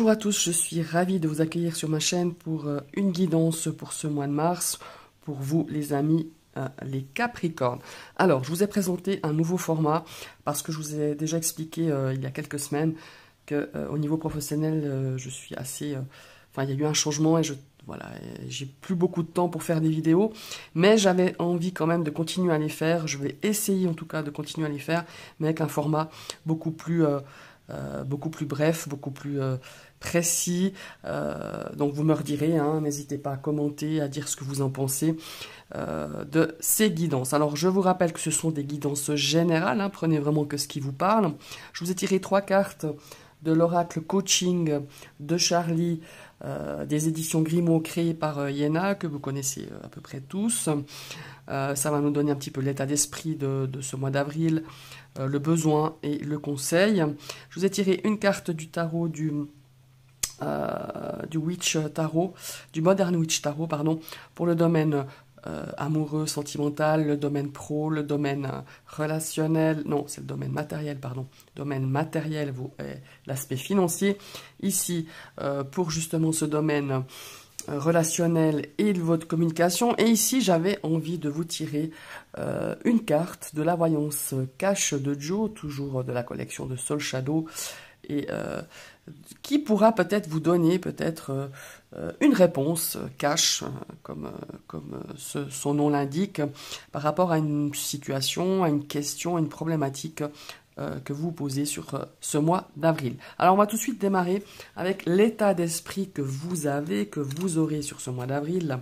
Bonjour à tous, je suis ravie de vous accueillir sur ma chaîne pour une guidance pour ce mois de mars, pour vous les amis, les Capricornes. Alors, je vous ai présenté un nouveau format parce que je vous ai déjà expliqué il y a quelques semaines que au niveau professionnel, je suis assez... Enfin, il y a eu un changement et voilà, j'ai plus beaucoup de temps pour faire des vidéos, mais j'avais envie quand même de continuer à les faire. Je vais essayer en tout cas de continuer à les faire, mais avec un format beaucoup plus bref, beaucoup plus précis. Donc vous me redirez, hein, n'hésitez pas à commenter, à dire ce que vous en pensez de ces guidances. Alors je vous rappelle que ce sont des guidances générales, hein, prenez vraiment que ce qui vous parle. Je vous ai tiré 3 cartes de l'oracle coaching de Charlie, des éditions Grimaud créées par Yéna, que vous connaissez à peu près tous. Ça va nous donner un petit peu l'état d'esprit de ce mois d'avril, le besoin et le conseil. Je vous ai tiré une carte du tarot du Witch Tarot, du Modern Witch Tarot, pardon, pour le domaine amoureux, sentimental, le domaine pro, le domaine relationnel, non, c'est le domaine matériel, pardon, domaine matériel, l'aspect financier. Ici, pour justement ce domaine relationnel et de votre communication. Et ici, j'avais envie de vous tirer une carte de la voyance cache de Joe, toujours de la collection de Soul Shadow, et qui pourra peut-être vous donner peut-être une réponse cache, comme son nom l'indique, par rapport à une situation, à une question, à une problématique que vous posez sur ce mois d'avril. Alors on va tout de suite démarrer avec l'état d'esprit que vous avez, que vous aurez sur ce mois d'avril.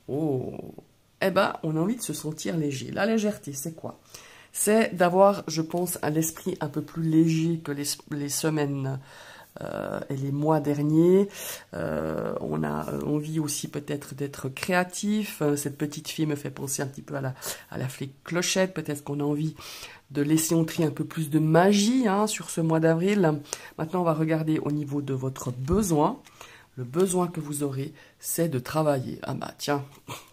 Oh, eh ben, on a envie de se sentir léger. La légèreté, c'est quoi? C'est d'avoir, je pense, un esprit un peu plus léger que les semaines et les mois derniers. On a envie aussi peut-être d'être créatif. Cette petite fille me fait penser un petit peu à la fée Clochette. Peut-être qu'on a envie de laisser entrer un peu plus de magie, hein, sur ce mois d'avril. Maintenant, on va regarder au niveau de votre besoin. Le besoin que vous aurez, c'est de travailler. Ah bah tiens,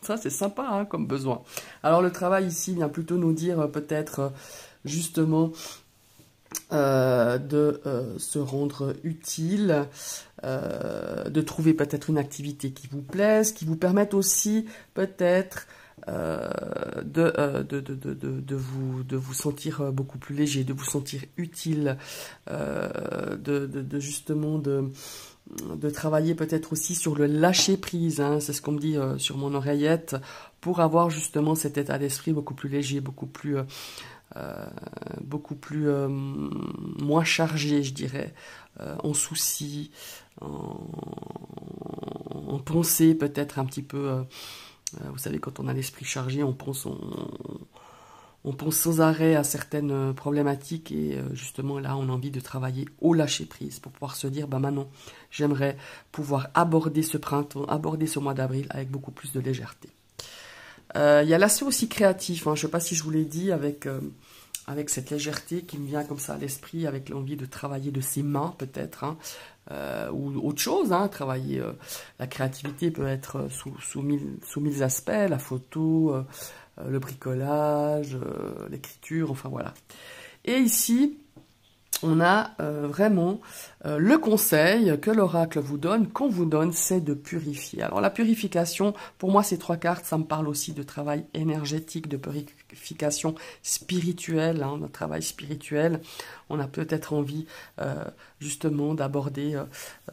ça c'est sympa, hein, comme besoin. Alors le travail ici vient plutôt nous dire peut-être justement de se rendre utile, de trouver peut-être une activité qui vous plaise, qui vous permette aussi peut-être de vous sentir beaucoup plus léger, de vous sentir utile, justement de travailler peut-être aussi sur le lâcher-prise, hein, c'est ce qu'on me dit sur mon oreillette, pour avoir justement cet état d'esprit beaucoup plus léger, beaucoup plus moins chargé, je dirais, en soucis, en pensée peut-être un petit peu. Vous savez, quand on a l'esprit chargé, on pense sans arrêt à certaines problématiques et justement là, on a envie de travailler au lâcher-prise pour pouvoir se dire, bah maintenant, j'aimerais pouvoir aborder ce printemps, aborder ce mois d'avril avec beaucoup plus de légèreté. Il y a l'aspect aussi créatif, hein, je ne sais pas si je vous l'ai dit, avec cette légèreté qui me vient comme ça à l'esprit, avec l'envie de travailler de ses mains peut-être, hein, ou autre chose, hein, travailler, la créativité peut être sous mille aspects, la photo, le bricolage, l'écriture, enfin voilà. Et ici, on a vraiment le conseil que l'oracle vous donne, qu'on vous donne, c'est de purifier. Alors la purification, pour moi ces 3 cartes, ça me parle aussi de travail énergétique, de purification spirituelle, hein, de travail spirituel. On a peut-être envie justement d'aborder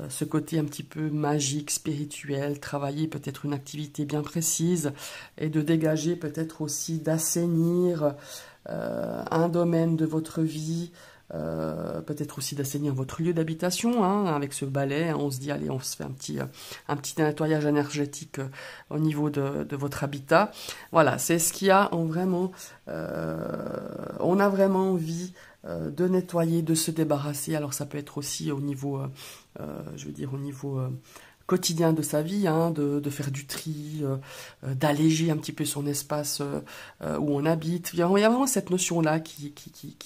ce côté un petit peu magique, spirituel, travailler peut-être une activité bien précise et de dégager peut-être aussi, d'assainir un domaine de votre vie, peut-être aussi d'assainir votre lieu d'habitation, hein, avec ce balai, hein, on se dit allez, on se fait un petit nettoyage énergétique au niveau de votre habitat. Voilà, c'est ce qu'il y a on a vraiment envie de nettoyer, de se débarrasser. Alors ça peut être aussi au niveau je veux dire au niveau quotidien de sa vie, hein, de faire du tri, d'alléger un petit peu son espace où on habite. Il y a vraiment cette notion-là qui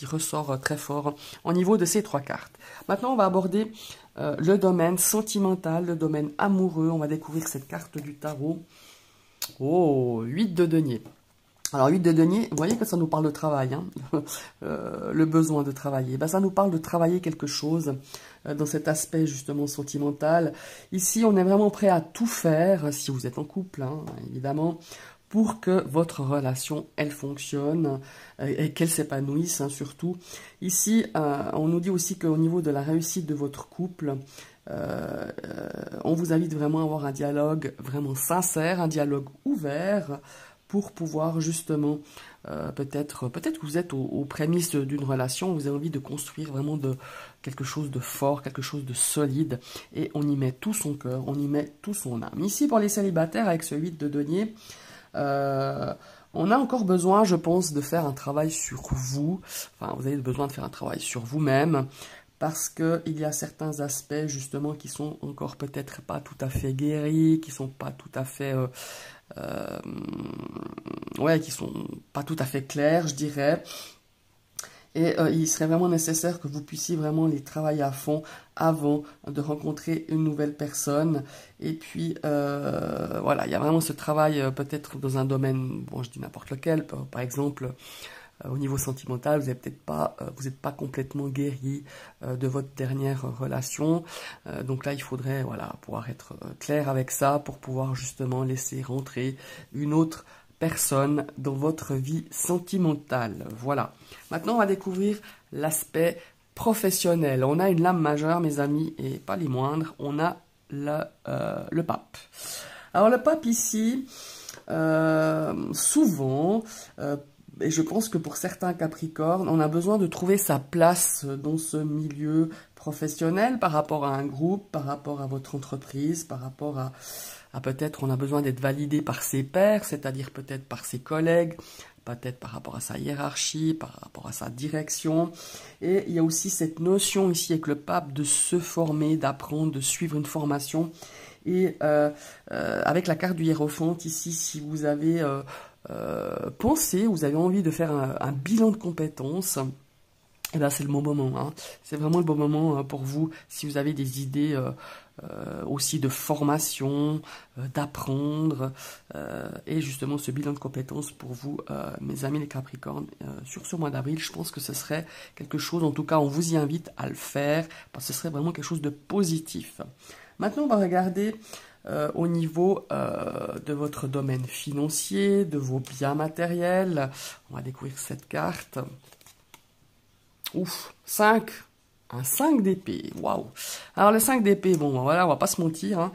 ressort très fort au niveau de ces 3 cartes. Maintenant, on va aborder le domaine sentimental, le domaine amoureux. On va découvrir cette carte du tarot. Oh, 8 de denier. Alors, 8 de denier, vous voyez que ça nous parle de travail, hein, le besoin de travailler. Ben, ça nous parle de travailler quelque chose dans cet aspect justement sentimental. Ici, on est vraiment prêt à tout faire, si vous êtes en couple, hein, évidemment, pour que votre relation, elle fonctionne et qu'elle s'épanouisse, hein, surtout. Ici, on nous dit aussi qu'au niveau de la réussite de votre couple, on vous invite vraiment à avoir un dialogue vraiment sincère, un dialogue ouvert, pour pouvoir justement, peut-être que vous êtes aux prémices d'une relation, vous avez envie de construire vraiment quelque chose de fort, quelque chose de solide, et on y met tout son cœur, on y met tout son âme. Ici, pour les célibataires, avec ce 8 de denier, on a encore besoin, je pense, de faire un travail sur vous. Enfin, vous avez besoin de faire un travail sur vous-même, parce qu'il y a certains aspects, justement, qui sont encore peut-être pas tout à fait guéris, qui sont pas tout à fait... ouais, qui sont pas tout à fait clairs, je dirais. Et il serait vraiment nécessaire que vous puissiez vraiment les travailler à fond avant de rencontrer une nouvelle personne. Et puis, voilà, il y a vraiment ce travail peut-être dans un domaine, bon, je dis n'importe lequel, par exemple, au niveau sentimental, vous n'êtes peut-être pas, vous n'êtes pas complètement guéri de votre dernière relation. Donc là, il faudrait, voilà, pouvoir être clair avec ça pour pouvoir justement laisser rentrer une autre personne dans votre vie sentimentale. Voilà. Maintenant, on va découvrir l'aspect professionnel. On a une lame majeure, mes amis, et pas les moindres. On a le pape. Alors, le pape ici, souvent, et je pense que pour certains Capricornes, on a besoin de trouver sa place dans ce milieu professionnel par rapport à un groupe, par rapport à votre entreprise, par rapport à peut-être on a besoin d'être validé par ses pairs, c'est-à-dire peut-être par ses collègues, peut-être par rapport à sa hiérarchie, par rapport à sa direction. Et il y a aussi cette notion ici avec le pape de se former, d'apprendre, de suivre une formation. Et avec la carte du Hiérophante ici, si vous avez pensé, vous avez envie de faire un bilan de compétences, et là c'est le bon moment, hein. C'est vraiment le bon moment pour vous, si vous avez des idées aussi de formation, d'apprendre, et justement ce bilan de compétences pour vous, mes amis les Capricornes, sur ce mois d'avril, je pense que ce serait quelque chose, en tout cas on vous y invite à le faire, parce que ce serait vraiment quelque chose de positif. Maintenant on va regarder au niveau de votre domaine financier, de vos biens matériels. On va découvrir cette carte. Ouf, 5. Un 5 d'épée, waouh. Alors le 5 d'épée, bon voilà, on va pas se mentir, hein.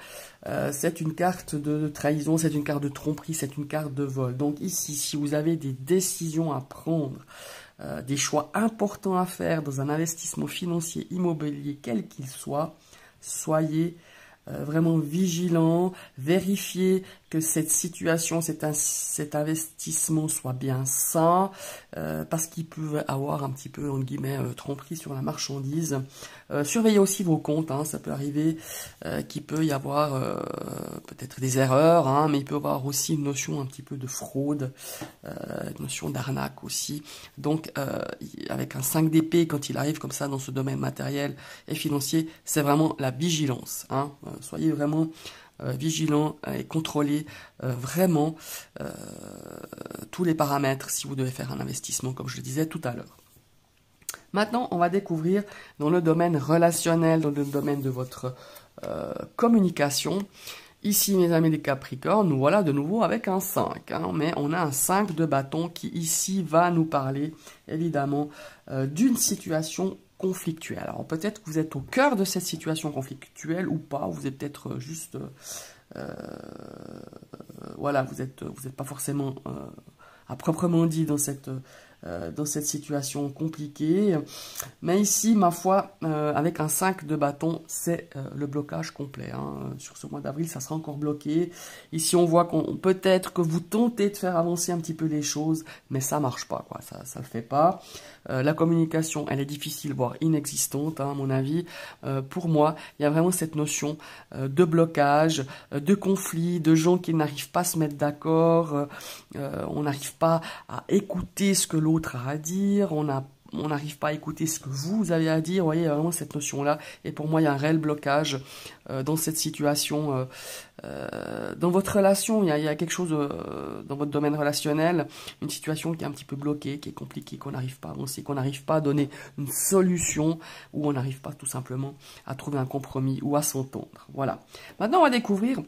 C'est une carte de trahison, c'est une carte de tromperie, c'est une carte de vol. Donc ici, si vous avez des décisions à prendre, des choix importants à faire dans un investissement financier immobilier, quel qu'il soit, soyez vraiment vigilant, vérifiez que cette situation, cet investissement soit bien sain, parce qu'il peut avoir un petit peu, entre guillemets, tromperie sur la marchandise. Surveillez aussi vos comptes, hein, ça peut arriver qu'il peut y avoir peut-être des erreurs, hein, mais il peut y avoir aussi une notion un petit peu de fraude, une notion d'arnaque aussi. Donc, avec un 5 d'épée, quand il arrive comme ça dans ce domaine matériel et financier, c'est vraiment la vigilance, hein. Soyez vraiment vigilant et contrôlez vraiment tous les paramètres si vous devez faire un investissement, comme je le disais tout à l'heure. Maintenant, on va découvrir dans le domaine relationnel, dans le domaine de votre communication. Ici, mes amis des Capricornes, nous voilà de nouveau avec un 5, hein, mais on a un 5 de bâton qui ici va nous parler évidemment d'une situation conflictuelle. Alors peut-être que vous êtes au cœur de cette situation conflictuelle ou pas, vous êtes peut-être juste, voilà, vous êtes pas forcément à proprement dit dans cette situation compliquée. Mais ici, ma foi, avec un 5 de bâton, c'est le blocage complet, hein. Sur ce mois d'avril, ça sera encore bloqué. Ici, on voit qu'on peut-être que vous tentez de faire avancer un petit peu les choses, mais ça marche pas, quoi. Ça le fait pas. La communication, elle est difficile, voire inexistante, hein, à mon avis. Pour moi, il y a vraiment cette notion de blocage, de conflit, de gens qui n'arrivent pas à se mettre d'accord. On n'arrive pas à écouter ce que l'autre a à dire. On on n'arrive pas à écouter ce que vous avez à dire. Vous voyez, il y a vraiment cette notion-là. Et pour moi, il y a un réel blocage dans cette situation. Dans votre relation, il y a quelque chose dans votre domaine relationnel, une situation qui est un petit peu bloquée, qui est compliquée, qu'on n'arrive pas à avancer, qu'on n'arrive pas à donner une solution, ou on n'arrive pas tout simplement à trouver un compromis ou à s'entendre. Voilà. Maintenant, on va découvrir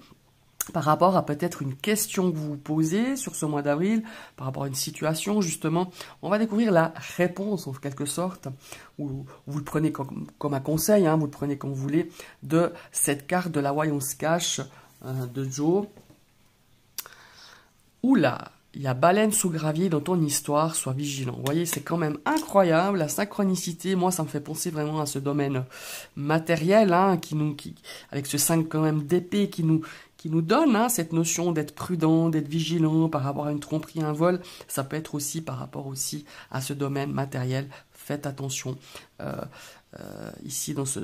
par rapport à peut-être une question que vous vous posez sur ce mois d'avril, par rapport à une situation justement, on va découvrir la réponse en quelque sorte, ou vous le prenez comme un conseil, hein, vous le prenez comme vous voulez, de cette carte de la voyance cash de Joe. Oula, il y a baleine sous gravier dans ton histoire, sois vigilant. Vous voyez, c'est quand même incroyable, la synchronicité. Moi, ça me fait penser vraiment à ce domaine matériel, hein, avec ce 5 quand même d'épée qui nous donne hein, cette notion d'être prudent, d'être vigilant par rapport à une tromperie, un vol. Ça peut être aussi par rapport aussi à ce domaine matériel. Faites attention. Ici, dans ce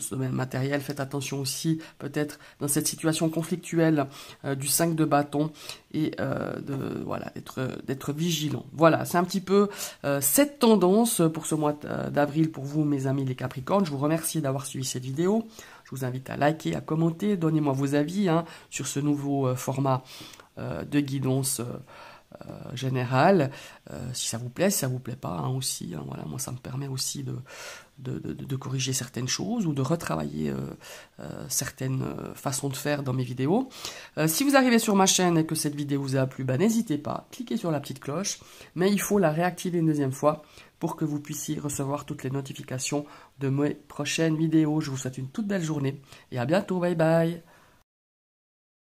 domaine matériel, faites attention aussi, peut-être, dans cette situation conflictuelle du 5 de bâton, et d'être vigilant. Voilà, c'est un petit peu cette tendance pour ce mois d'avril pour vous, mes amis les Capricornes. Je vous remercie d'avoir suivi cette vidéo. Je vous invite à liker, à commenter, donnez-moi vos avis hein, sur ce nouveau format de guidance générale. Si ça vous plaît, si ça vous plaît pas hein, aussi. Hein, voilà, moi, ça me permet aussi de corriger certaines choses ou de retravailler certaines façons de faire dans mes vidéos. Si vous arrivez sur ma chaîne et que cette vidéo vous a plu, n'hésitez pas, cliquez sur la petite cloche, mais il faut la réactiver une deuxième fois pour que vous puissiez recevoir toutes les notifications de mes prochaines vidéos. Je vous souhaite une toute belle journée et à bientôt, bye bye.